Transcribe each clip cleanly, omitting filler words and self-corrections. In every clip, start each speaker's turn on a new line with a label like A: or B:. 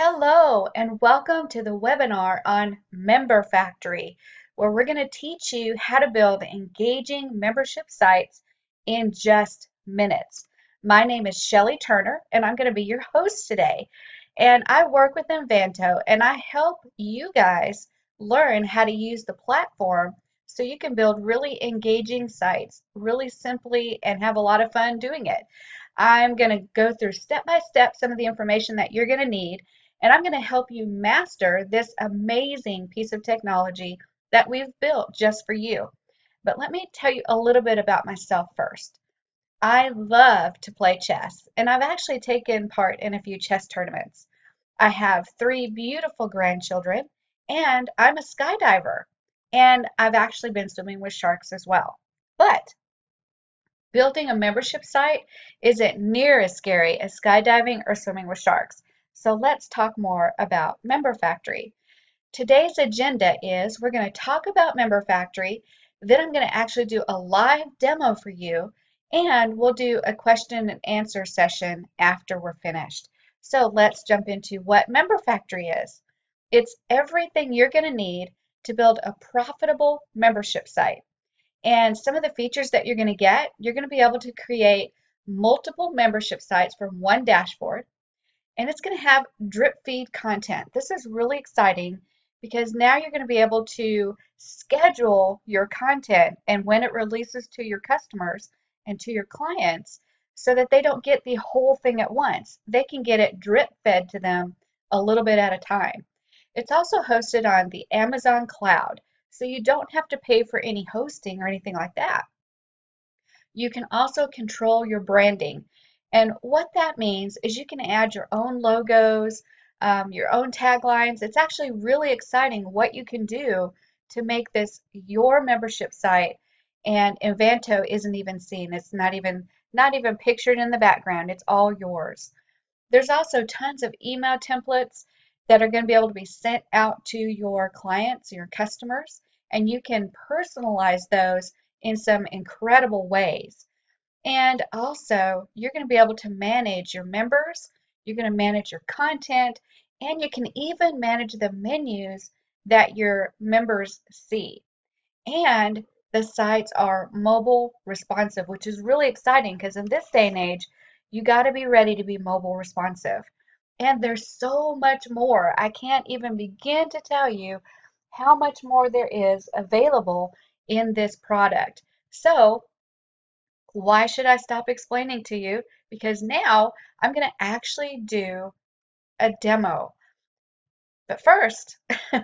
A: Hello and welcome to the webinar on MemberFactory, where we're going to teach you how to build engaging membership sites in just minutes. My name is Shelly Turner and I'm going to be your host today. And I work with Invanto and I help you guys learn how to use the platform so you can build really engaging sites really simply and have a lot of fun doing it. I'm going to go through step by step some of the information that you're going to need, and I'm going to help you master this amazing piece of technology that we've built just for you. But let me tell you a little bit about myself first. I love to play chess, and I've actually taken part in a few chess tournaments. I have three beautiful grandchildren, and I'm a skydiver, and I've actually been swimming with sharks as well. But building a membership site isn't near as scary as skydiving or swimming with sharks. So let's talk more about MemberFactory. Today's agenda is we're going to talk about MemberFactory, then I'm going to actually do a live demo for you, and we'll do a question and answer session after we're finished. So let's jump into what MemberFactory is. It's everything you're going to need to build a profitable membership site. And some of the features that you're going to be able to create multiple membership sites from one dashboard, and it's going to have drip feed content. This is really exciting because now you're going to be able to schedule your content and when it releases to your customers and to your clients so that they don't get the whole thing at once. They can get it drip fed to them a little bit at a time. It's also hosted on the Amazon cloud, so you don't have to pay for any hosting or anything like that. You can also control your branding. And what that means is you can add your own logos, your own taglines. It's actually really exciting what you can do to make this your membership site. And Invanto isn't even seen. It's not even pictured in the background. It's all yours. There's also tons of email templates that are going to be able to be sent out to your clients, your customers, and you can personalize those in some incredible ways. And also, you're going to be able to manage your members, you're going to manage your content, and you can even manage the menus that your members see. And the sites are mobile responsive, which is really exciting because in this day and age, you got to be ready to be mobile responsive. And there's so much more. I can't even begin to tell you how much more there is available in this product. So, why should I stop explaining to you? Because now I'm going to actually do a demo. But first,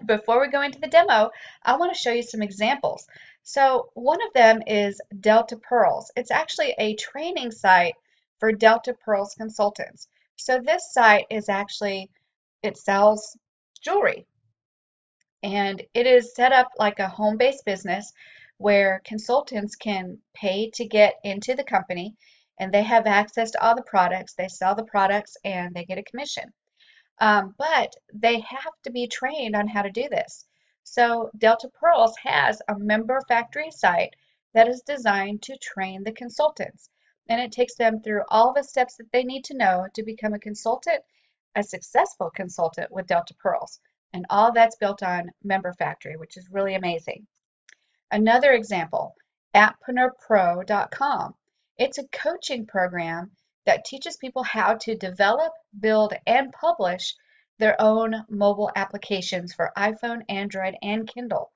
A: before we go into the demo, I want to show you some examples. So one of them is Delta Pearls. It's actually a training site for Delta Pearls consultants. So this site is actually, it sells jewelry. And it is set up like a home-based business where consultants can pay to get into the company and they have access to all the products. They sell the products and they get a commission. But they have to be trained on how to do this. So Delta Pearls has a MemberFactory site that is designed to train the consultants. And it takes them through all the steps that they need to know to become a consultant, a successful consultant with Delta Pearls. And all that's built on MemberFactory, which is really amazing. Another example, apprenneurpro.com. It's a coaching program that teaches people how to develop, build, and publish their own mobile applications for iPhone, Android, and Kindle.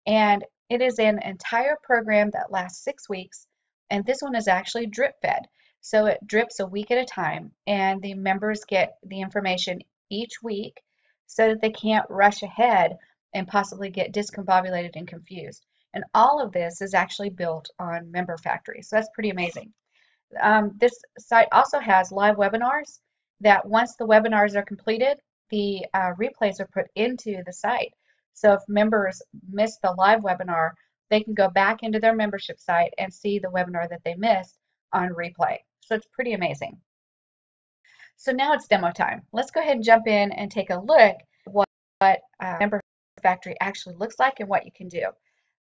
A: And it is an entire program that lasts 6 weeks, and this one is actually drip fed. So it drips a week at a time, and the members get the information each week so that they can't rush ahead and possibly get discombobulated and confused. And all of this is actually built on MemberFactory. So that's pretty amazing. This site also has live webinars that once the webinars are completed, the replays are put into the site. So if members miss the live webinar, they can go back into their membership site and see the webinar that they missed on replay. So it's pretty amazing. So now it's demo time. Let's go ahead and jump in and take a look at what MemberFactory actually looks like and what you can do.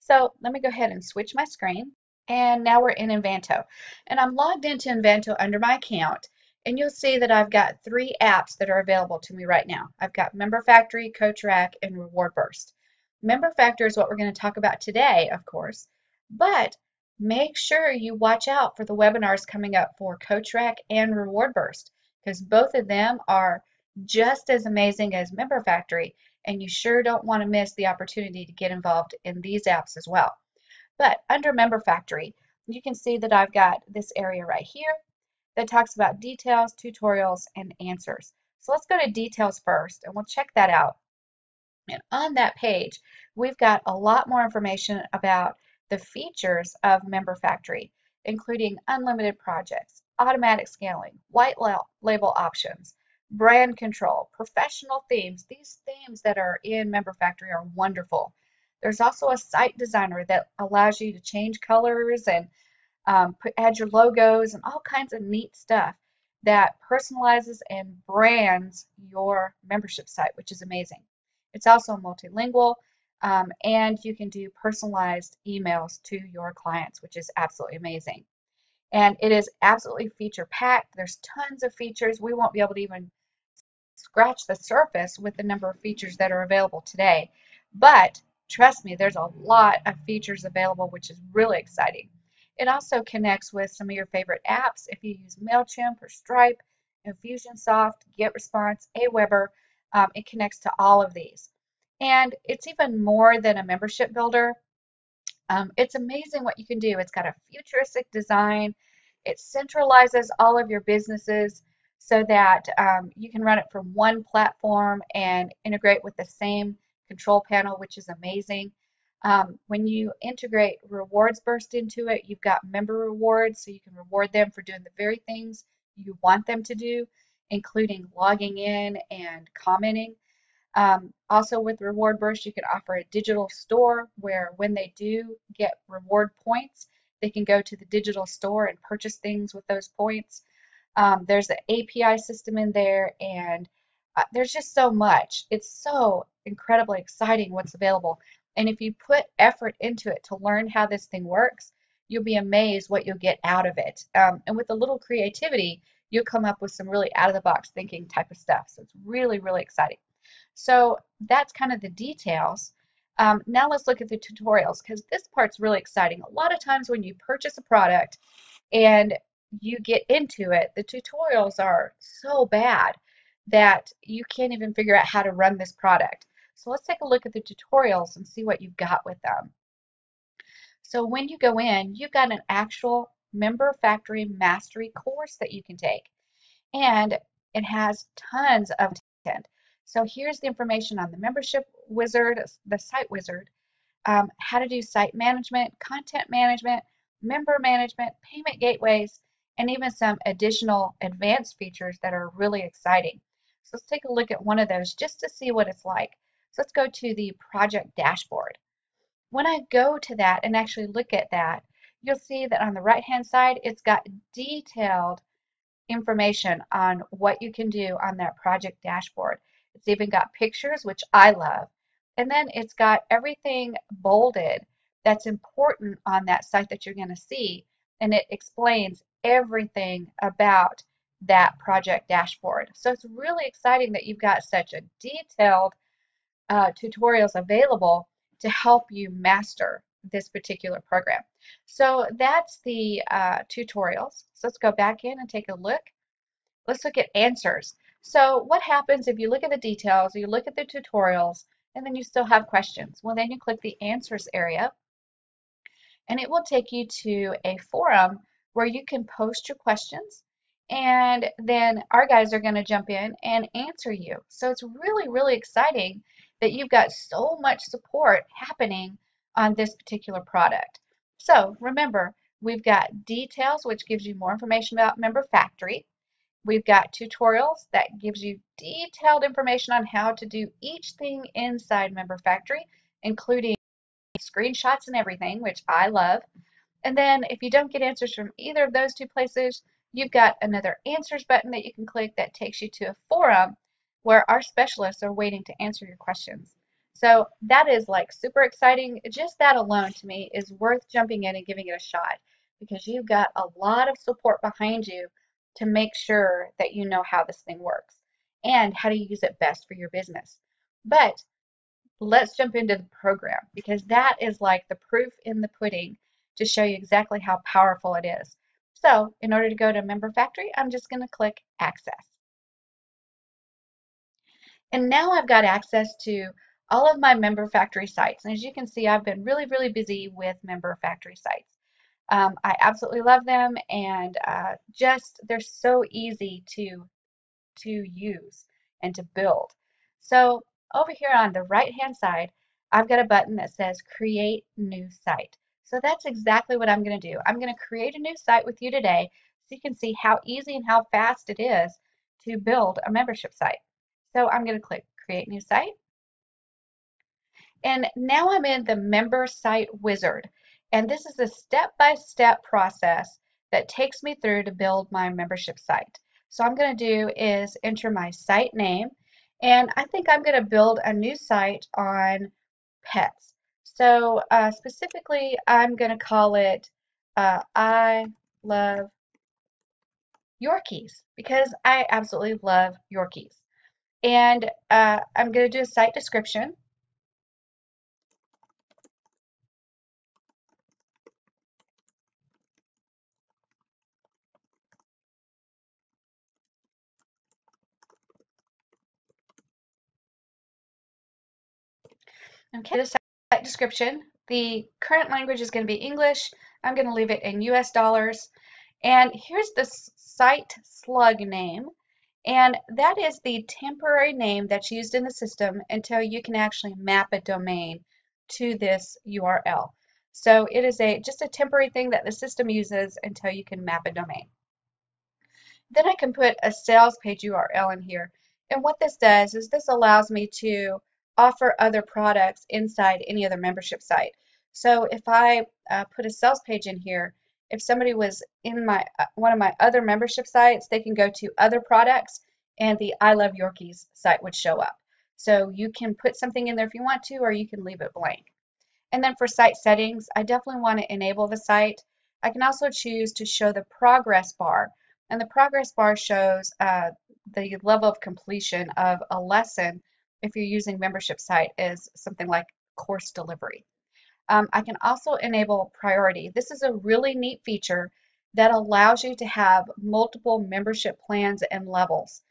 A: So let me go ahead and switch my screen. And now we're in Invanto. And I'm logged into Invanto under my account. And you'll see that I've got 3 apps that are available to me right now. I've got MemberFactory, CoachRack, and RewardBurst. MemberFactory is what we're going to talk about today, of course, but make sure you watch out for the webinars coming up for CoachRack and RewardBurst, because both of them are just as amazing as MemberFactory, and you sure don't want to miss the opportunity to get involved in these apps as well. But under MemberFactory, you can see that I've got this area right here that talks about details, tutorials, and answers. So let's go to details first, and we'll check that out. And on that page, we've got a lot more information about the features of MemberFactory, including unlimited projects, automatic scaling, white label options, brand control, professional themes. These themes that are in MemberFactory are wonderful. There's also a site designer that allows you to change colors and add your logos and all kinds of neat stuff that personalizes and brands your membership site, which is amazing. It's also multilingual, and you can do personalized emails to your clients, which is absolutely amazing. And it is absolutely feature packed. There's tons of features. We won't be able to even scratch the surface with the number of features that are available today. But trust me, there's a lot of features available, which is really exciting. It also connects with some of your favorite apps. If you use MailChimp or Stripe, Infusionsoft, GetResponse, Aweber, it connects to all of these. And it's even more than a membership builder. It's amazing what you can do. It's got a futuristic design. It centralizes all of your businesses so that you can run it from one platform and integrate with the same control panel, which is amazing. When you integrate rewards burst into it, you've got member rewards, so you can reward them for doing the very things you want them to do, including logging in and commenting. Also with Reward Burst, you can offer a digital store where when they do get reward points, they can go to the digital store and purchase things with those points. There's an API system in there, and there's just so much. It's so incredibly exciting what's available. And if you put effort into it to learn how this thing works, you'll be amazed what you'll get out of it. And with a little creativity, you'll come up with some really out of the box thinking type of stuff. So it's really, really exciting. So that's kind of the details. Now let's look at the tutorials, because this part's really exciting. A lot of times when you purchase a product and you get into it, the tutorials are so bad that you can't even figure out how to run this product. So let's take a look at the tutorials and see what you've got with them. So when you go in, you've got an actual MemberFactory Mastery course that you can take, and it has tons of content. So here's the information on the membership wizard, the site wizard, how to do site management, content management, member management, payment gateways, and even some additional advanced features that are really exciting. So let's take a look at one of those just to see what it's like. So let's go to the project dashboard. When I go to that and actually look at that, you'll see that on the right-hand side, it's got detailed information on what you can do on that project dashboard. It's even got pictures, which I love. And then it's got everything bolded that's important on that site that you're going to see. And it explains everything about that project dashboard. So it's really exciting that you've got such a detailed tutorials available to help you master this particular program. So that's the tutorials. So let's go back in and take a look. Let's look at answers. So what happens if you look at the details, you look at the tutorials, and then you still have questions? Well, then you click the answers area, and it will take you to a forum where you can post your questions, and then our guys are going to jump in and answer you. So it's really, really exciting that you've got so much support happening on this particular product. So remember, we've got details, which gives you more information about MemberFactory. We've got tutorials that gives you detailed information on how to do each thing inside MemberFactory, including screenshots and everything, which I love. And then if you don't get answers from either of those two places, you've got another answers button that you can click that takes you to a forum where our specialists are waiting to answer your questions. So that is like super exciting. Just that alone to me is worth jumping in and giving it a shot, because you've got a lot of support behind you to make sure that you know how this thing works and how to use it best for your business. But let's jump into the program because that is like the proof in the pudding to show you exactly how powerful it is. So in order to go to MemberFactory, I'm just going to click Access. And now I've got access to all of my MemberFactory sites. And as you can see, I've been really, really busy with MemberFactory sites. I absolutely love them, and just they're so easy to use and to build. So over here on the right hand side, I've got a button that says Create New Site. So that's exactly what I'm going to do. I'm going to create a new site with you today so you can see how easy and how fast it is to build a membership site. So I'm going to click Create New Site. And now I'm in the Member Site Wizard. And this is a step-by-step process that takes me through to build my membership site. So I'm going to do is enter my site name. And I think I'm going to build a new site on pets. So specifically, I'm going to call it I Love Yorkies because I absolutely love Yorkies. And I'm going to do a site description. Okay, the site description. The current language is going to be English. I'm going to leave it in US dollars. And here's the site slug name. And that is the temporary name that's used in the system until you can actually map a domain to this URL. So it is just a temporary thing that the system uses until you can map a domain. Then I can put a sales page URL in here. And what this does is this allows me to offer other products inside any other membership site. So if I put a sales page in here, if somebody was in my one of my other membership sites, they can go to other products and the I Love Yorkies site would show up. So you can put something in there if you want to, or you can leave it blank. And then for site settings, I definitely want to enable the site. I can also choose to show the progress bar. And the progress bar shows the level of completion of a lesson if you're using membership site is something like course delivery. I can also enable priority. This is a really neat feature that allows you to have multiple membership plans and levels.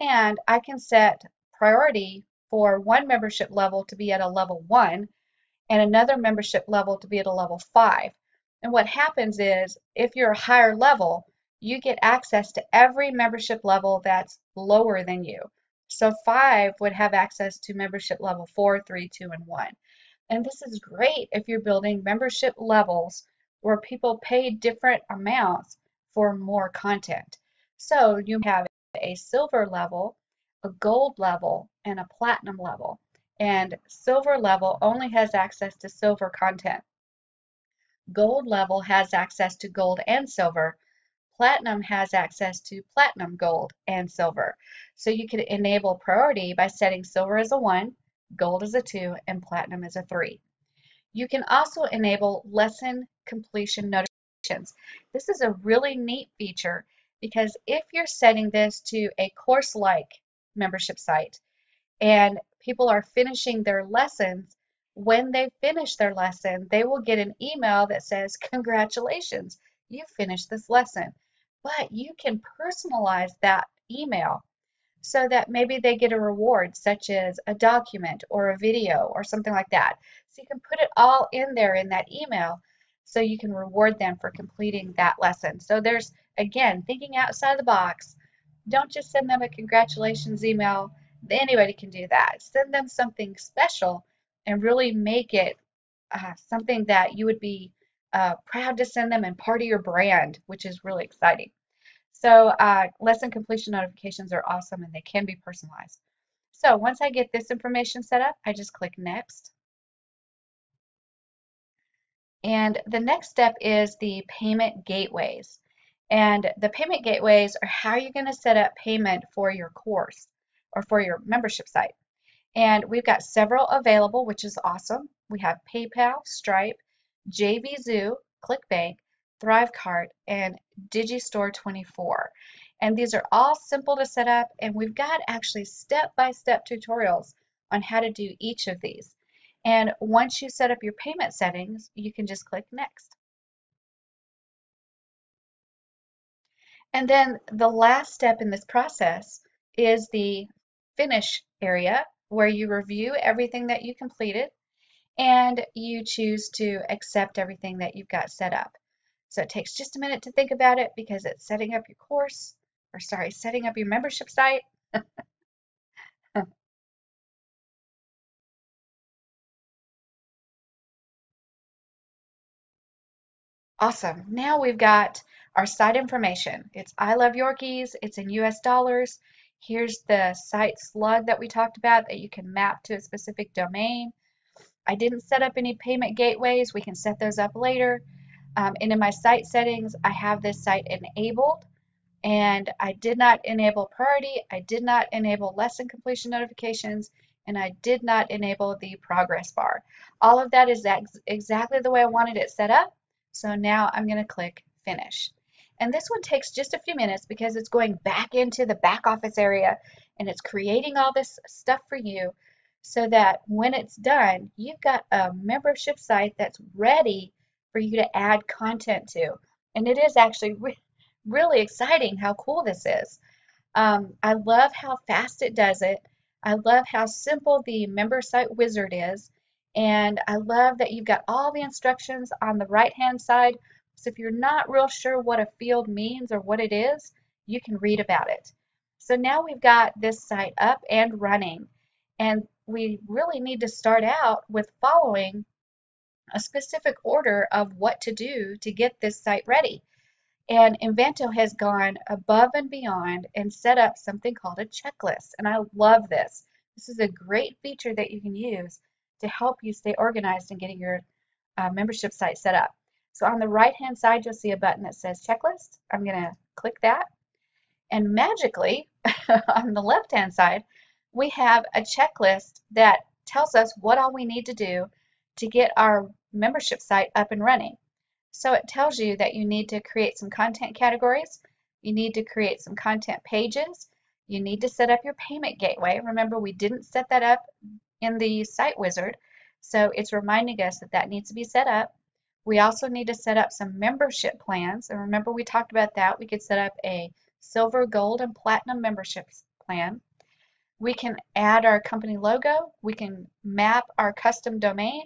A: And I can set priority for one membership level to be at a level 1 and another membership level to be at a level 5. And what happens is if you're a higher level, you get access to every membership level that's lower than you. So 5 would have access to membership level 4, 3, 2, and 1. And this is great if you're building membership levels where people pay different amounts for more content. So you have a silver level, a gold level, and a platinum level. And silver level only has access to silver content. Gold level has access to gold and silver. Platinum has access to platinum, gold, and silver. So you can enable priority by setting silver as a 1, gold as a 2, and platinum as a 3. You can also enable lesson completion notifications. This is a really neat feature because if you're setting this to a course-like membership site, and people are finishing their lessons, when they finish their lesson, they will get an email that says, congratulations, you finished this lesson. But you can personalize that email so that maybe they get a reward such as a document or a video or something like that. So you can put it all in there in that email so you can reward them for completing that lesson. So there's, again, thinking outside the box. Don't just send them a congratulations email. Anybody can do that. Send them something special and really make it something that you would be proud to send them and part of your brand, which is really exciting. So lesson completion notifications are awesome and they can be personalized. So once I get this information set up, I just click Next. And the next step is the payment gateways. And the payment gateways are how you're going to set up payment for your course or for your membership site. And we've got several available, which is awesome. We have PayPal, Stripe, JVZoo, ClickBank, ThriveCart, and Digistore 24. And these are all simple to set up, and we've got actually step-by-step tutorials on how to do each of these. And once you set up your payment settings, you can just click Next. And then the last step in this process is the Finish area, where you review everything that you completed and you choose to accept everything that you've got set up. So it takes just a minute to think about it because it's setting up your course, or sorry, setting up your membership site. Awesome. Now we've got our site information. It's I Love Yorkies. It's in US dollars. Here's the site slug that we talked about that you can map to a specific domain. I didn't set up any payment gateways. We can set those up later. And in my site settings, I have this site enabled, and I did not enable priority. I did not enable lesson completion notifications, and I did not enable the progress bar. All of that is exactly the way I wanted it set up. So now I'm going to click Finish. And this one takes just a few minutes because it's going back into the back office area and it's creating all this stuff for you so that when it's done, you've got a membership site that's ready for you to add content to. And it is actually really exciting how cool this is. I love how fast it does it. I love how simple the member site wizard is. And I love that you've got all the instructions on the right-hand side. So if you're not real sure what a field means or what it is, you can read about it. So now we've got this site up and running. And we really need to start out with following a specific order of what to do to get this site ready. And Invanto has gone above and beyond and set up something called a checklist. And I love this. This is a great feature that you can use to help you stay organized in getting your membership site set up. So on the right-hand side, you'll see a button that says checklist. I'm going to click that. And magically, on the left-hand side, we have a checklist that tells us what all we need to do to get our membership site up and running. So it tells you that you need to create some content categories, you need to create some content pages, you need to set up your payment gateway. Remember, we didn't set that up in the site wizard, so it's reminding us that that needs to be set up. We also need to set up some membership plans, and remember we talked about that. We could set up a silver, gold, and platinum membership plan. We can add our company logo, we can map our custom domain,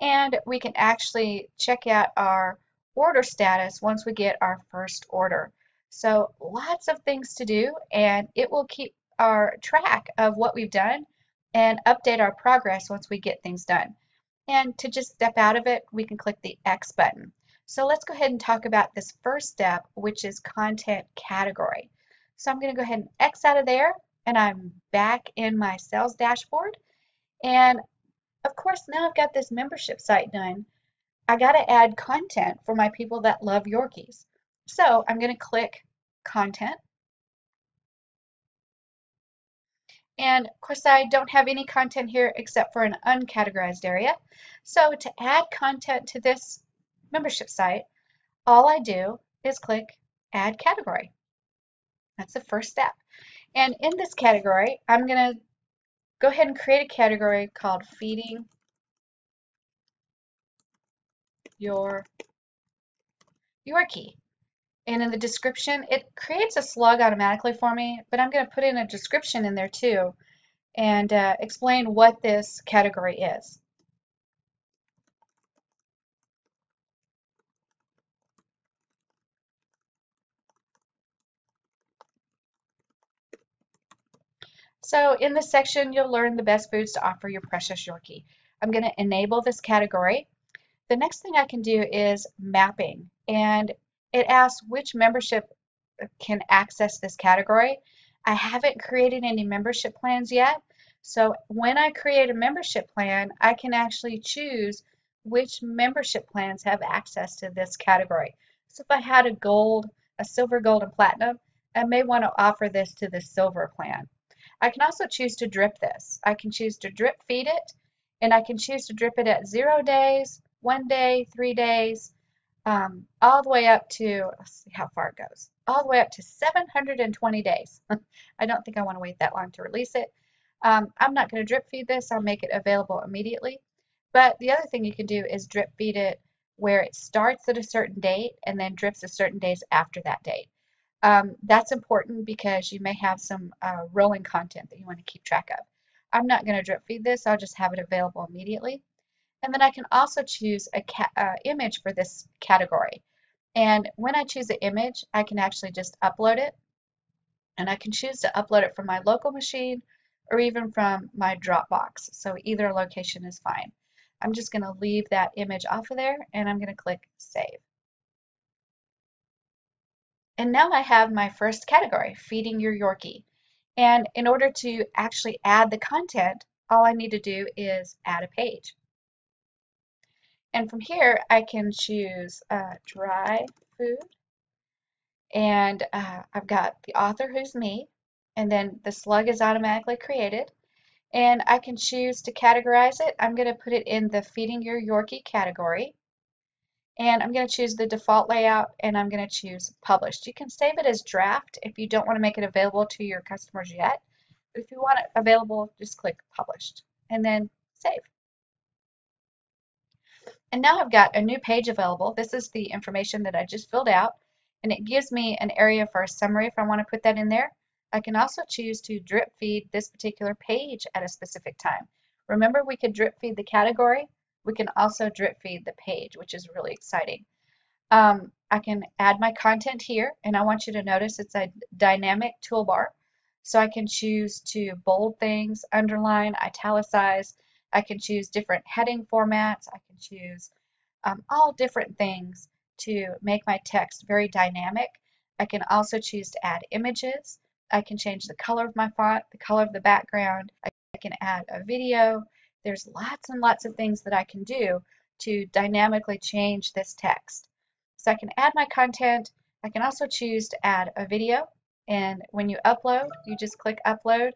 A: and we can actually check out our order status once we get our first order. So lots of things to do, and it will keep our track of what we've done and update our progress once we get things done. And to just step out of it, we can click the X button. So let's go ahead and talk about this first step, which is content category. So I'm going to go ahead and X out of there, and I'm back in my sales dashboard. And of course, now I've got this membership site done. I got to add content for my people that love Yorkies. So I'm going to click Content. And of course, I don't have any content here except for an uncategorized area. So to add content to this membership site, all I do is click Add Category. That's the first step. And in this category, I'm going to go ahead and create a category called Feeding Your Yorkie. And in the description, it creates a slug automatically for me, but I'm going to put in a description in there too and explain what this category is. So in this section, you'll learn the best foods to offer your precious Yorkie. I'm going to enable this category. The next thing I can do is mapping, and it asks which membership can access this category. I haven't created any membership plans yet, so when I create a membership plan, I can actually choose which membership plans have access to this category. So if I had a gold, a silver, gold, and platinum, I may want to offer this to the silver plan. I can also choose to drip this. I can choose to drip feed it, and I can choose to drip it at 0 days, 1 day, 3 days, all the way up to, let's see how far it goes. all the way up to 720 days. I don't think I want to wait that long to release it. I'm not going to drip feed this. I'll make it available immediately. But the other thing you can do is drip feed it where it starts at a certain date and then drips a certain days after that date. That's important because you may have some rolling content that you want to keep track of. I'm not going to drip feed this. I'll just have it available immediately. And then I can also choose a image for this category. And when I choose an image, I can actually just upload it. And I can choose to upload it from my local machine or even from my Dropbox. So either location is fine. I'm just going to leave that image off of there and I'm going to click Save. And now I have my first category, Feeding Your Yorkie. And in order to actually add the content, all I need to do is add a page. And from here, I can choose dry food. And I've got the author, who's me. And then the slug is automatically created. And I can choose to categorize it. I'm going to put it in the Feeding Your Yorkie category. And I'm going to choose the default layout and I'm going to choose Published. You can save it as draft if you don't want to make it available to your customers yet. But if you want it available, just click Published and then Save. And now I've got a new page available. This is the information that I just filled out, and it gives me an area for a summary if I want to put that in there. I can also choose to drip feed this particular page at a specific time. Remember, we could drip feed the category. We can also drip feed the page, which is really exciting. I can add my content here, and I want you to notice it's a dynamic toolbar. So I can choose to bold things, underline, italicize. I can choose different heading formats. I can choose all different things to make my text very dynamic. I can also choose to add images. I can change the color of my font, the color of the background. I can add a video. There's lots and lots of things that I can do to dynamically change this text. So I can add my content. I can also choose to add a video. And when you upload, you just click upload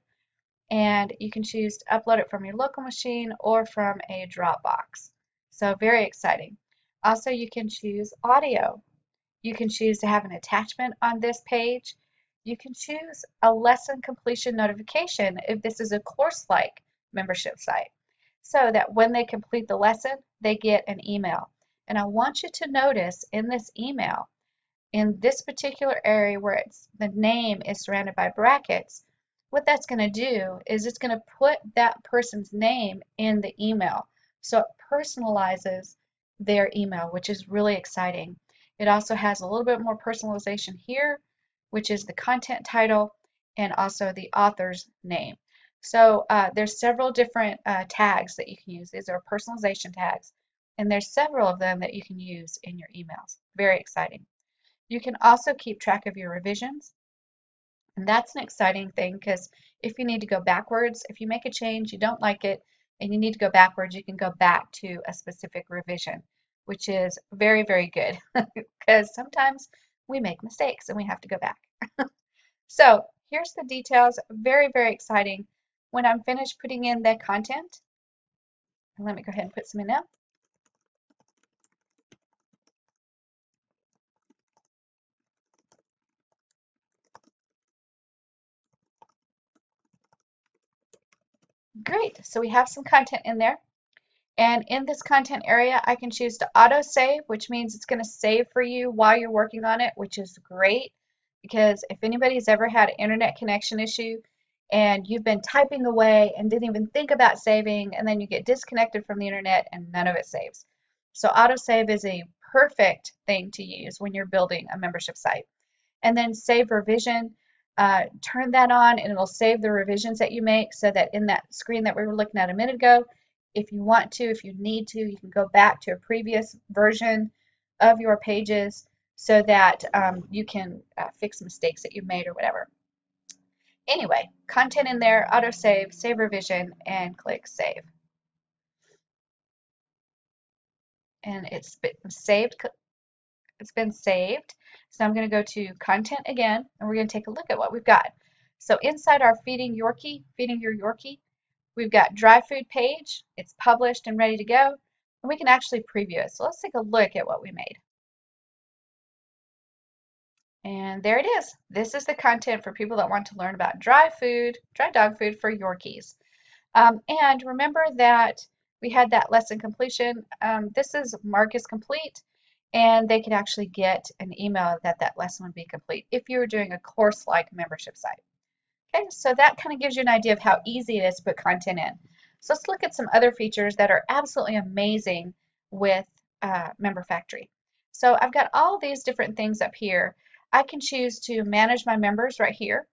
A: and you can choose to upload it from your local machine or from a Dropbox. So very exciting. Also, you can choose audio. You can choose to have an attachment on this page. You can choose a lesson completion notification if this is a course-like membership site, so that when they complete the lesson, they get an email. And I want you to notice in this email, in this particular area where the name is surrounded by brackets, what that's going to do is it's going to put that person's name in the email. So it personalizes their email, which is really exciting. It also has a little bit more personalization here, which is the content title and also the author's name. So there's several different tags that you can use. These are personalization tags, and there's several of them that you can use in your emails. Very exciting. You can also keep track of your revisions. And that's an exciting thing because if you need to go backwards, if you make a change, you don't like it, and you need to go backwards, you can go back to a specific revision, which is very, very good because sometimes we make mistakes and we have to go back. So here's the details. Very, very exciting. When I'm finished putting in the content, let me go ahead and put some in now. Great. So we have some content in there. And in this content area, I can choose to auto save, which means it's going to save for you while you're working on it, which is great because if anybody's ever had an internet connection issue and you've been typing away and didn't even think about saving, and then you get disconnected from the internet and none of it saves. So auto save is a perfect thing to use when you're building a membership site. And then save revision. Turn that on and it'll save the revisions that you make so that in that screen that we were looking at a minute ago, if you want to, if you need to, you can go back to a previous version of your pages so that you can fix mistakes that you made or whatever. Anyway, content in there, auto save, save revision, and click save. And it's been saved. It's been saved. So I'm going to go to content again, and we're going to take a look at what we've got. So inside our Feeding Your Yorkie, we've got dry food page. It's published and ready to go, and we can actually preview it. So let's take a look at what we made. And there it is. This is the content for people that want to learn about dry food, dry dog food for Yorkies. And remember that we had that lesson completion. This is mark is complete, and they could actually get an email that that lesson would be complete if you were doing a course-like membership site. Okay, so that kind of gives you an idea of how easy it is to put content in. So let's look at some other features that are absolutely amazing with MemberFactory. So I've got all these different things up here. I can choose to manage my members right here.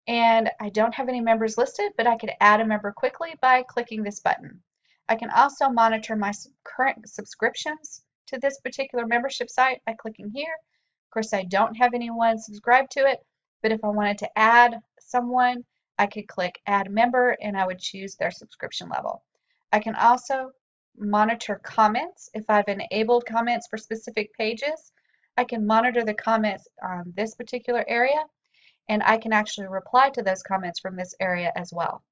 A: And I don't have any members listed, but I could add a member quickly by clicking this button. I can also monitor my current subscriptions to this particular membership site by clicking here. Of course, I don't have anyone subscribed to it, but if I wanted to add someone, I could click Add Member and I would choose their subscription level. I can also monitor comments. If I've enabled comments for specific pages, I can monitor the comments on this particular area, and I can actually reply to those comments from this area as well.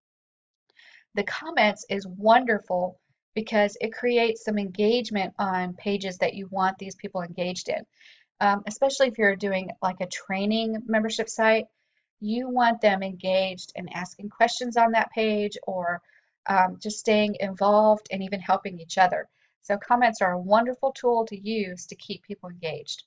A: The comments is wonderful because it creates some engagement on pages that you want these people engaged in. Especially if you're doing like a training membership site, you want them engaged and asking questions on that page, or just staying involved and even helping each other. So comments are a wonderful tool to use to keep people engaged.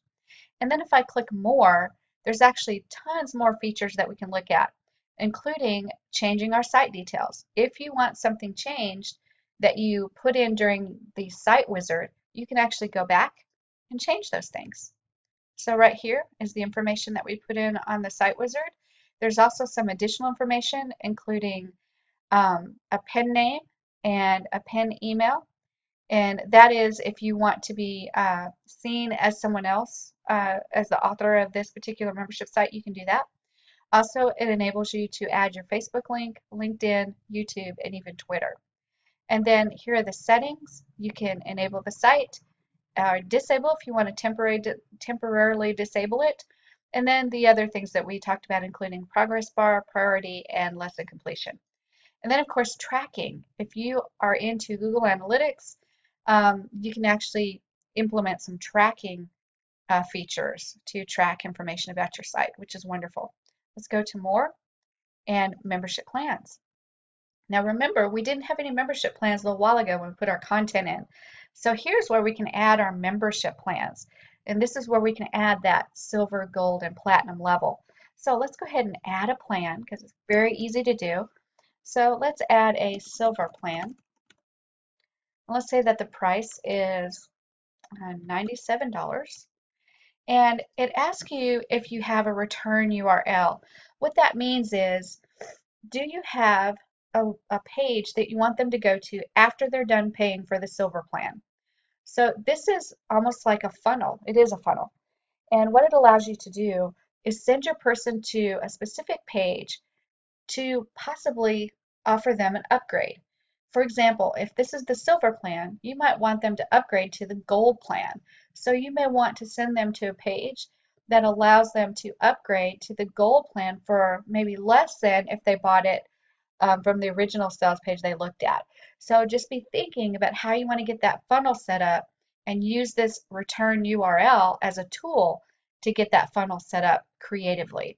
A: And then if I click more, there's actually tons more features that we can look at, including changing our site details. If you want something changed that you put in during the site wizard, you can actually go back and change those things. So right here is the information that we put in on the site wizard. There's also some additional information, including a pen name and a pen email. And that is if you want to be seen as someone else, as the author of this particular membership site, you can do that. Also, it enables you to add your Facebook link, LinkedIn, YouTube, and even Twitter. And then here are the settings. You can enable the site, or disable if you want to temporarily disable it. And then the other things that we talked about, including progress bar, priority, and lesson completion. And then, of course, tracking. If you are into Google Analytics, you can actually implement some tracking features to track information about your site, which is wonderful. Let's go to more and membership plans. Now remember, we didn't have any membership plans a little while ago when we put our content in. So here's where we can add our membership plans. And this is where we can add that silver, gold, and platinum level. So let's go ahead and add a plan because it's very easy to do. So let's add a silver plan. Let's say that the price is $97. And it asks you if you have a return URL. What that means is, do you have a page that you want them to go to after they're done paying for the silver plan? So this is almost like a funnel. It is a funnel. And what it allows you to do is send your person to a specific page to possibly offer them an upgrade. For example, if this is the silver plan, you might want them to upgrade to the gold plan. So you may want to send them to a page that allows them to upgrade to the gold plan for maybe less than if they bought it from the original sales page they looked at. So just be thinking about how you want to get that funnel set up and use this return URL as a tool to get that funnel set up creatively.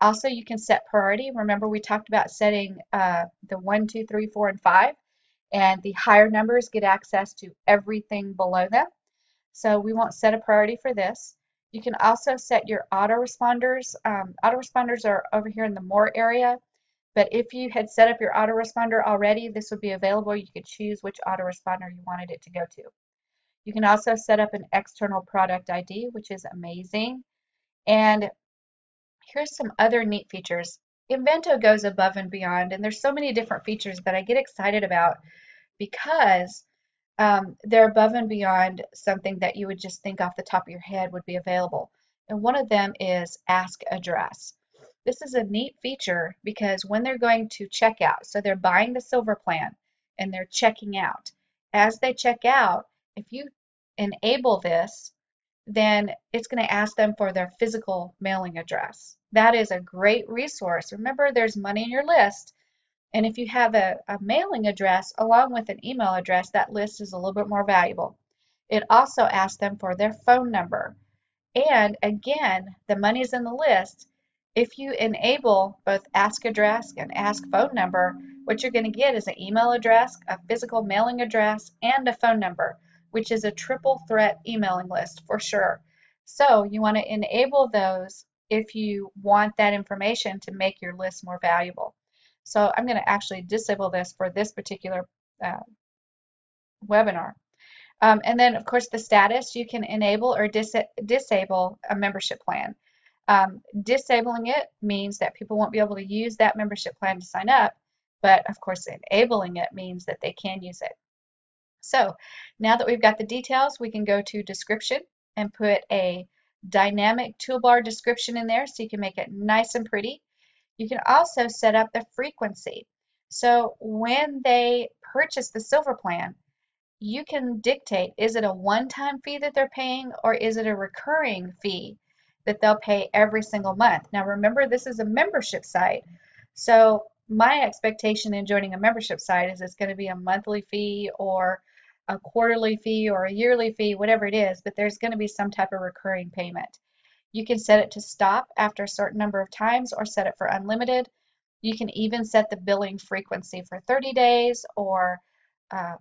A: Also, you can set priority. Remember, we talked about setting the 1, 2, 3, 4, and 5, and the higher numbers get access to everything below them. So we won't set a priority for this. You can also set your autoresponders. Autoresponders are over here in the More area, but if you had set up your autoresponder already, this would be available. You could choose which autoresponder you wanted it to go to. You can also set up an external product ID, which is amazing. And here's some other neat features. Invanto goes above and beyond, and there's so many different features that I get excited about because they're above and beyond something that you would just think off the top of your head would be available. And one of them is Ask Address. This is a neat feature because when they're going to check out, so they're buying the silver plan and they're checking out. As they check out, if you enable this, then it's going to ask them for their physical mailing address. That is a great resource. Remember, there's money in your list, and if you have a mailing address along with an email address, that list is a little bit more valuable. It also asks them for their phone number. And again, the money's in the list. If you enable both ask address and ask phone number, what you're going to get is an email address, a physical mailing address, and a phone number, which is a triple threat emailing list for sure. So you want to enable those if you want that information to make your list more valuable. So I'm going to actually disable this for this particular uh, webinar. And then, of course, the status, you can enable or disable a membership plan. Disabling it means that people won't be able to use that membership plan to sign up, but of course, enabling it means that they can use it. So now that we've got the details, we can go to description and put a dynamic toolbar description in there so you can make it nice and pretty. You can also set up the frequency. So when they purchase the silver plan, you can dictate, is it a one-time fee that they're paying or is it a recurring fee that they'll pay every single month? Now remember, this is a membership site, so my expectation in joining a membership site is it's going to be a monthly fee or a quarterly fee or a yearly fee, whatever it is, but there's going to be some type of recurring payment. You can set it to stop after a certain number of times or set it for unlimited. You can even set the billing frequency for 30 days or uh,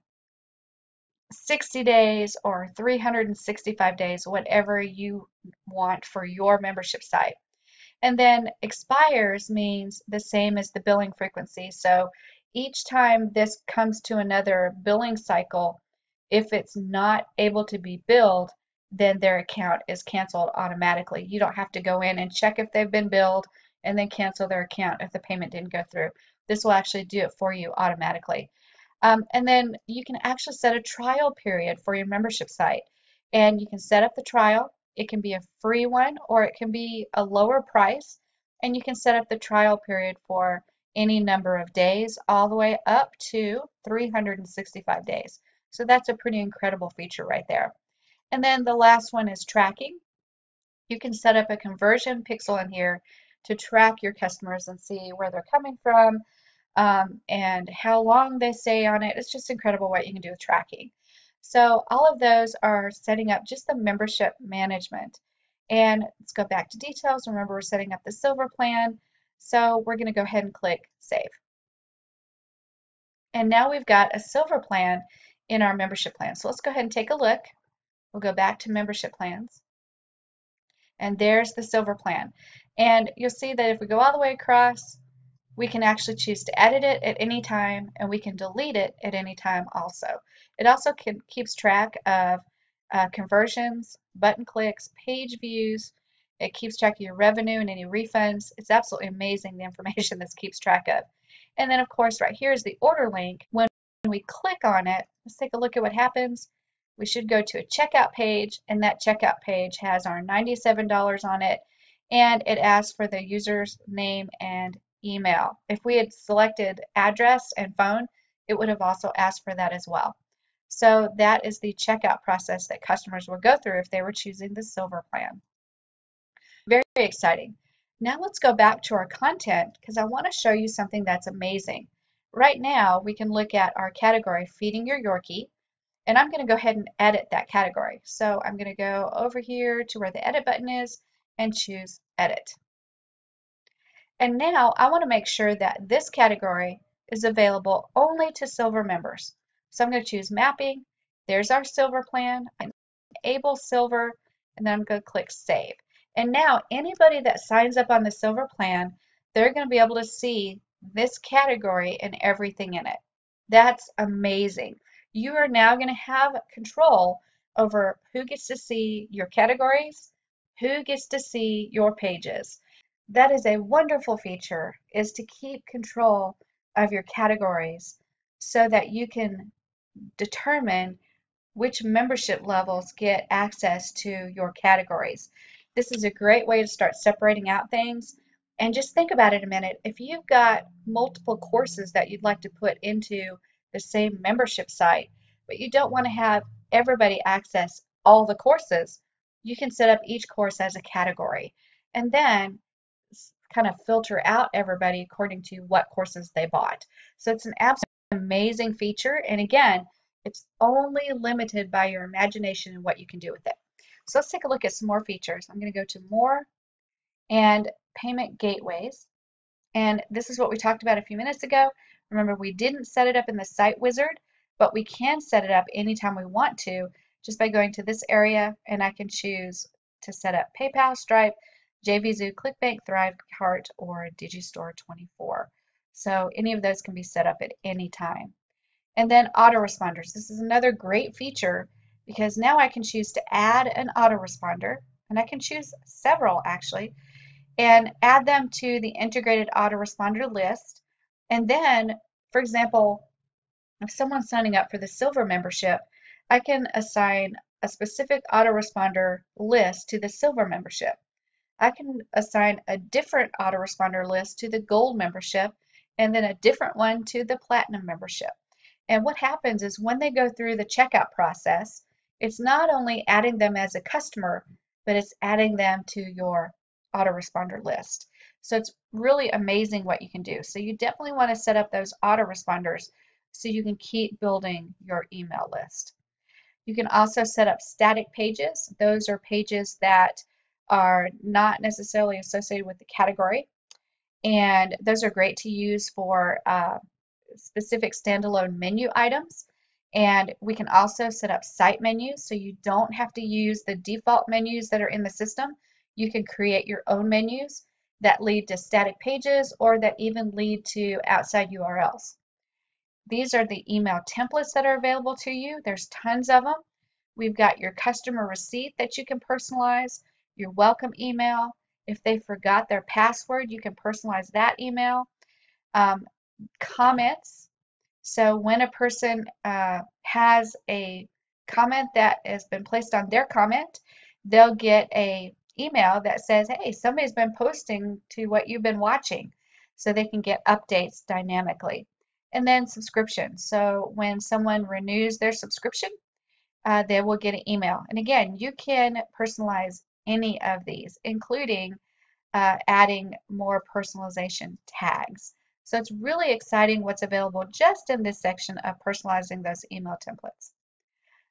A: 60 days or 365 days, whatever you want for your membership site. And then expires means the same as the billing frequency. So each time this comes to another billing cycle, if it's not able to be billed, then their account is canceled automatically. You don't have to go in and check if they've been billed and then cancel their account if the payment didn't go through. This will actually do it for you automatically. And then you can actually set a trial period for your membership site. And you can set up the trial. It can be a free one or it can be a lower price. And you can set up the trial period for any number of days, all the way up to 365 days. So that's a pretty incredible feature right there. And then the last one is tracking. You can set up a conversion pixel in here to track your customers and see where they're coming from, and how long they stay on it. It's just incredible what you can do with tracking. So all of those are setting up just the membership management. And let's go back to details. Remember, we're setting up the silver plan. So we're going to go ahead and click save. And now we've got a silver plan in our membership plan. So let's go ahead and take a look. We'll go back to membership plans. And there's the silver plan. And you'll see that if we go all the way across, we can actually choose to edit it at any time, and we can delete it at any time also. It also keeps track of conversions, button clicks, page views. It keeps track of your revenue and any refunds. It's absolutely amazing, the information this keeps track of. And then, of course, right here is the order link. When we click on it, let's take a look at what happens. We should go to a checkout page, and that checkout page has our $97 on it, and it asks for the user's name and email. If we had selected address and phone, it would have also asked for that as well. So that is the checkout process that customers will go through if they were choosing the silver plan. Very, very exciting. Now let's go back to our content because I want to show you something that's amazing. Right now we can look at our category, Feeding Your Yorkie, and I'm going to go ahead and edit that category. So I'm going to go over here to where the edit button is and choose edit. And now I want to make sure that this category is available only to silver members. So I'm going to choose mapping. There's our silver plan. I enable silver, and then I'm going to click save. And now anybody that signs up on the silver plan, they're going to be able to see this category and everything in it. That's amazing. You are now going to have control over who gets to see your categories, who gets to see your pages. That is a wonderful feature, is to keep control of your categories so that you can determine which membership levels get access to your categories. This is a great way to start separating out things. And just think about it a minute. If you've got multiple courses that you'd like to put into the same membership site, but you don't want to have everybody access all the courses, you can set up each course as a category and then kind of filter out everybody according to what courses they bought. So it's an absolutely amazing feature. And again, it's only limited by your imagination and what you can do with it. So let's take a look at some more features. I'm going to go to More and Payment Gateways. And this is what we talked about a few minutes ago. Remember, we didn't set it up in the site wizard, but we can set it up anytime we want to just by going to this area, and I can choose to set up PayPal, Stripe, JVZoo, ClickBank, ThriveCart, or Digistore24. So any of those can be set up at any time. And then autoresponders. This is another great feature because now I can choose to add an autoresponder, and I can choose several actually, and add them to the integrated autoresponder list. And then, for example, if someone's signing up for the silver membership, I can assign a specific autoresponder list to the silver membership. I can assign a different autoresponder list to the gold membership and then a different one to the platinum membership. And what happens is when they go through the checkout process, it's not only adding them as a customer, but it's adding them to your autoresponder list. So it's really amazing what you can do. So you definitely want to set up those autoresponders so you can keep building your email list. You can also set up static pages. Those are pages that are not necessarily associated with the category, and those are great to use for specific standalone menu items. And we can also set up site menus, so you don't have to use the default menus that are in the system. You can create your own menus that lead to static pages or that even lead to outside URLs. These are the email templates that are available to you. There's tons of them. We've got your customer receipt that you can personalize, your welcome email. If they forgot their password, you can personalize that email. Comments. So when a person has a comment that has been placed on their comment, they'll get a email that says, hey, somebody's been posting to what you've been watching, so they can get updates dynamically. And then subscriptions. So when someone renews their subscription, they will get an email. And again, you can personalize any of these, including adding more personalization tags. So it's really exciting what's available just in this section of personalizing those email templates.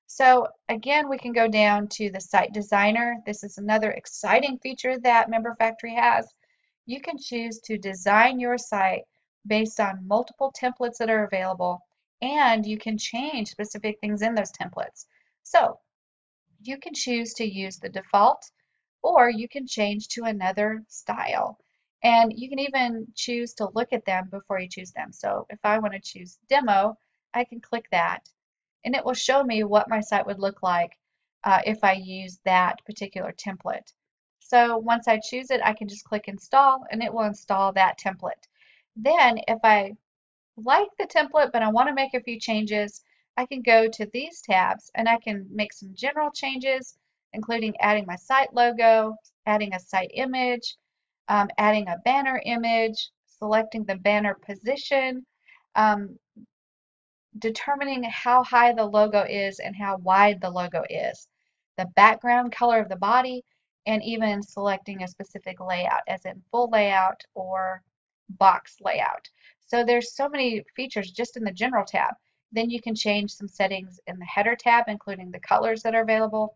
A: So again, we can go down to the site designer. This is another exciting feature that MemberFactory has. You can choose to design your site based on multiple templates that are available, and you can change specific things in those templates. So you can choose to use the default, or you can change to another style. And you can even choose to look at them before you choose them. So if I want to choose demo, I can click that, and it will show me what my site would look like if I use that particular template. So once I choose it, I can just click install, and it will install that template. Then if I like the template, but I want to make a few changes, I can go to these tabs and I can make some general changes, including adding my site logo, adding a site image, adding a banner image, selecting the banner position, um, determining how high the logo is and how wide the logo is, the background color of the body, and even selecting a specific layout, as in full layout or box layout. So there's so many features just in the general tab. Then you can change some settings in the header tab, including the colors that are available.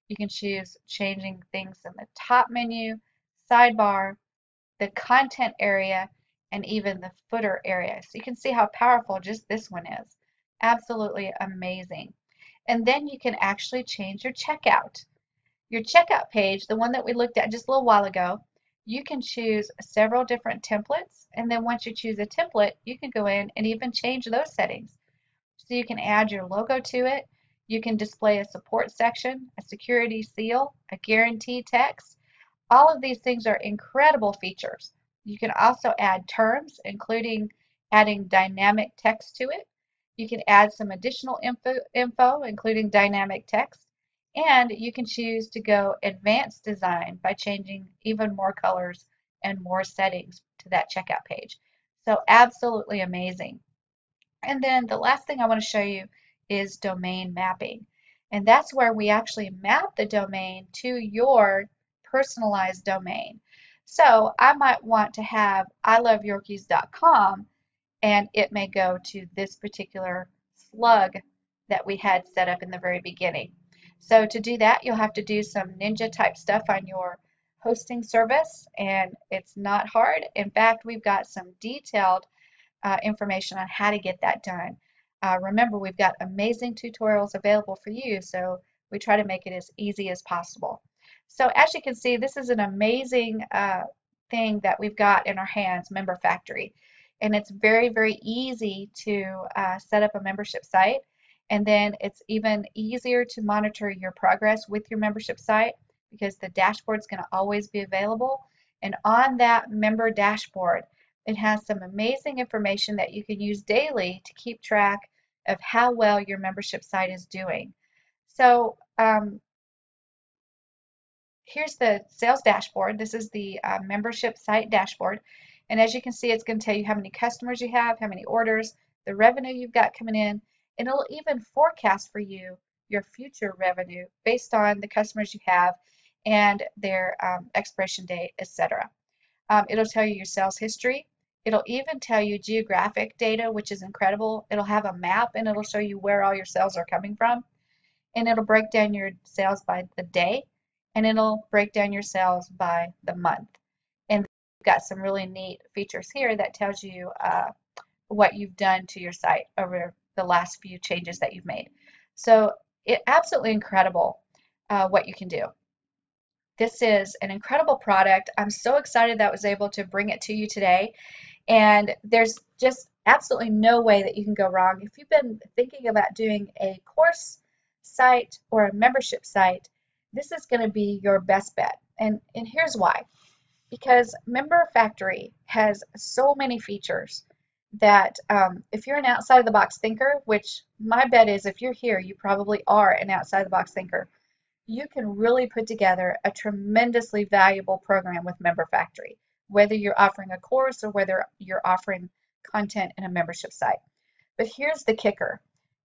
A: You can choose changing things in the top menu, sidebar, the content area, and even the footer area. So you can see how powerful just this one is. Absolutely amazing. And then you can actually change your checkout. Your checkout page, the one that we looked at just a little while ago, you can choose several different templates. And then once you choose a template, you can go in and even change those settings. So you can add your logo to it. You can display a support section, a security seal, a guarantee text. All of these things are incredible features. You can also add terms, including adding dynamic text to it. You can add some additional info, including dynamic text. And you can choose to go advanced design by changing even more colors and more settings to that checkout page. So absolutely amazing. And then the last thing I want to show you is domain mapping. And that's where we actually map the domain to your personalized domain. So I might want to have iloveyorkies.com, and it may go to this particular slug that we had set up in the very beginning. So to do that, you'll have to do some ninja type stuff on your hosting service, and it's not hard. In fact, we've got some detailed information on how to get that done. Remember, we've got amazing tutorials available for you, so we try to make it as easy as possible. So as you can see, this is an amazing thing that we've got in our hands, MemberFactory. And it's very, very easy to set up a membership site. And then it's even easier to monitor your progress with your membership site because the dashboard is going to always be available. And on that member dashboard, it has some amazing information that you can use daily to keep track of how well your membership site is doing. So here's the sales dashboard. This is the membership site dashboard. And as you can see, it's going to tell you how many customers you have, how many orders, the revenue you've got coming in, and it'll even forecast for you your future revenue based on the customers you have and their expiration date, etc. It'll tell you your sales history. It'll even tell you geographic data, which is incredible. It'll have a map and it'll show you where all your sales are coming from. And it'll break down your sales by the day and it'll break down your sales by the month. And we've got some really neat features here that tells you what you've done to your site over the last few changes that you've made. So absolutely incredible what you can do. This is an incredible product. I'm so excited that I was able to bring it to you today. And there's just absolutely no way that you can go wrong. If you've been thinking about doing a course site or a membership site, this is going to be your best bet. And here's why. Because MemberFactory has so many features that if you're an outside of the box thinker, which my bet is if you're here, you probably are an outside of the box thinker, you can really put together a tremendously valuable program with MemberFactory, whether you're offering a course or whether you're offering content in a membership site. But here's the kicker.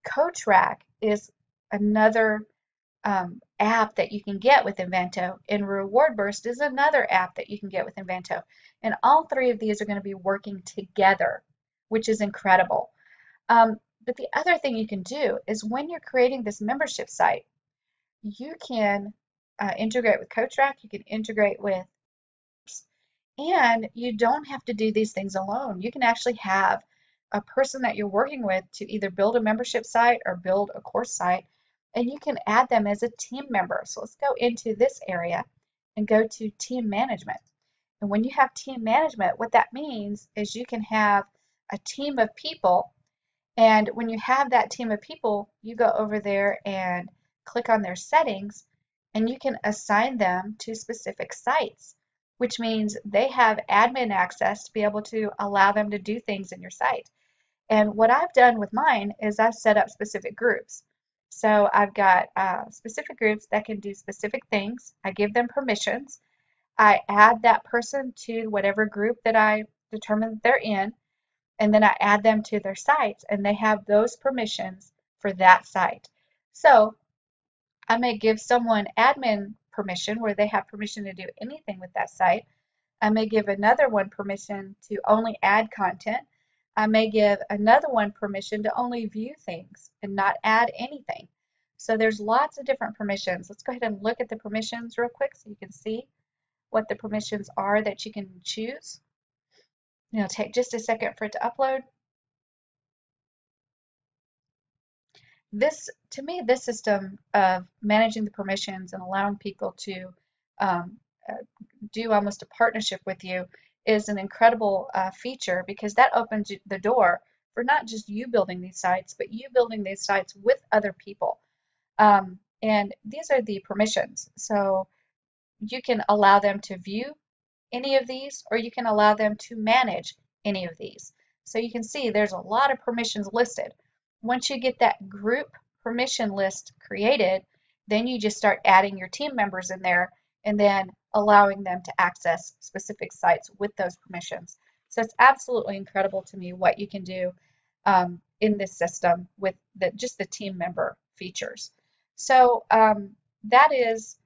A: CoachRack is another app that you can get with Invanto, and RewardBurst is another app that you can get with Invanto. And all three of these are going to be working together, which is incredible. But the other thing you can do is when you're creating this membership site, you can integrate with CoachRack, you can integrate with, and you don't have to do these things alone. You can actually have a person that you're working with to either build a membership site or build a course site, and you can add them as a team member. So let's go into this area and go to team management. And when you have team management, what that means is you can have a team of people, and when you have that team of people, you go over there and click on their settings, and you can assign them to specific sites, which means they have admin access to be able to allow them to do things in your site. And what I've done with mine is I've set up specific groups. So I've got specific groups that can do specific things. I give them permissions. I add that person to whatever group that I determine that they're in, and then I add them to their sites, and they have those permissions for that site. So I may give someone admin permission where they have permission to do anything with that site. I may give another one permission to only add content. I may give another one permission to only view things and not add anything. So there's lots of different permissions. Let's go ahead and look at the permissions real quick so you can see what the permissions are that you can choose. It'll take just a second for it to upload. To me, this system of managing the permissions and allowing people to um, do almost a partnership with you is an incredible feature because that opens the door for not just you building these sites, but you building these sites with other people. And these are the permissions. So you can allow them to view any of these, or you can allow them to manage any of these. So you can see there's a lot of permissions listed. Once you get that group permission list created, then you just start adding your team members in there and then allowing them to access specific sites with those permissions. So it's absolutely incredible to me what you can do in this system with just the team member features. So that is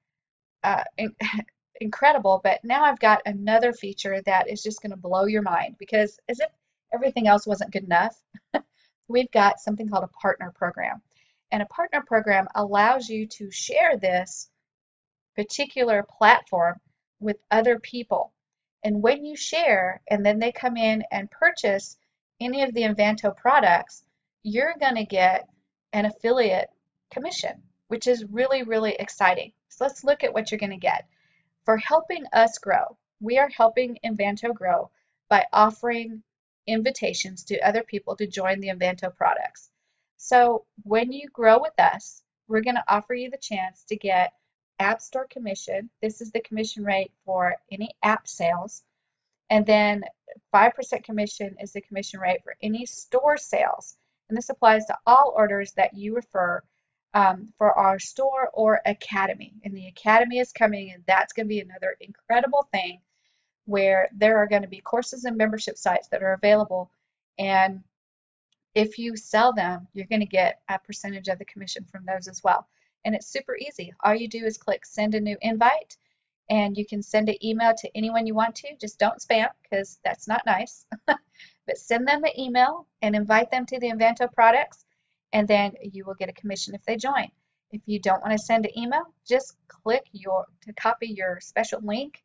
A: incredible, but now I've got another feature that is just going to blow your mind because as if everything else wasn't good enough, we've got something called a partner program. And a partner program allows you to share this particular platform with other people. And when you share and then they come in and purchase any of the Invanto products, you're going to get an affiliate commission, which is really, really exciting. So let's look at what you're going to get. For helping us grow, we are helping Invanto grow by offering invitations to other people to join the Invanto products. So when you grow with us, we're going to offer you the chance to get App Store commission. This is the commission rate for any app sales. And then 5% commission is the commission rate for any store sales. And this applies to all orders that you refer for our store or academy. And the academy is coming, and that's going to be another incredible thing where there are going to be courses and membership sites that are available. And if you sell them, you're going to get a percentage of the commission from those as well. And it's super easy. All you do is click send a new invite, and you can send an email to anyone you want to. Just don't spam, because that's not nice. But send them an email and invite them to the Invanto products, and then you will get a commission if they join. If you don't want to send an email, just click to copy your special link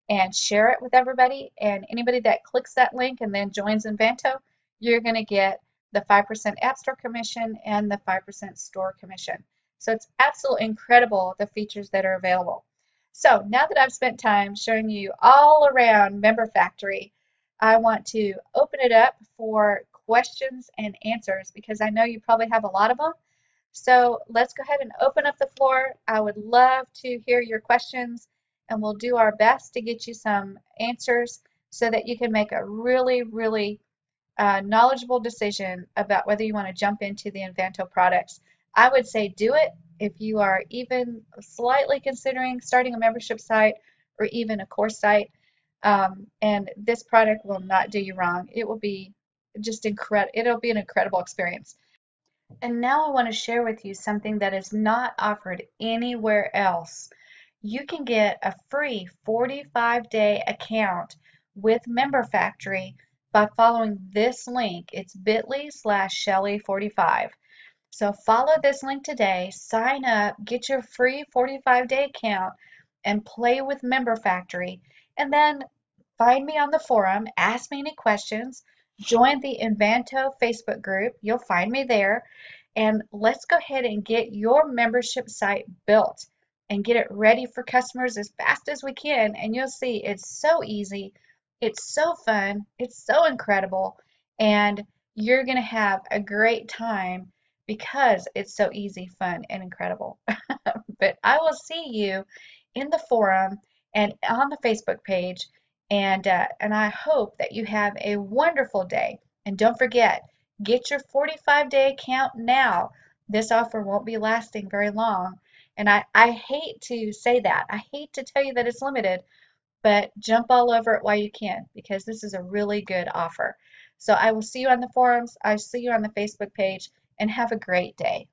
A: and share it with everybody. And anybody that clicks that link and then joins Invanto, you're going to get the 5% App Store commission and the 5% store commission. So it's absolutely incredible, the features that are available. So now that I've spent time showing you all around MemberFactory, I want to open it up for questions and answers, because I know you probably have a lot of them. So let's go ahead and open up the floor. I would love to hear your questions, and we'll do our best to get you some answers so that you can make a really, really knowledgeable decision about whether you want to jump into the Invanto products. I would say do it if you are even slightly considering starting a membership site or even a course site. And this product will not do you wrong. It will be just incredible. It'll be an incredible experience. And now I want to share with you something that is not offered anywhere else. You can get a free 45-day account with MemberFactory by following this link. It's bit.ly/Shelly45. So follow this link today, sign up, get your free 45-day account, and play with MemberFactory. And then find me on the forum, ask me any questions, join the Invanto Facebook group. You'll find me there. And let's go ahead and get your membership site built and get it ready for customers as fast as we can. And you'll see it's so easy, it's so fun, it's so incredible, and you're going to have a great time because it's so easy, fun, and incredible. But I will see you in the forum and on the Facebook page, and I hope that you have a wonderful day. And don't forget, get your 45-day account now. This offer won't be lasting very long. And I hate to say that. I hate to tell you that it's limited, but jump all over it while you can, because this is a really good offer. So I will see you on the forums. I'll see you on the Facebook page, and have a great day.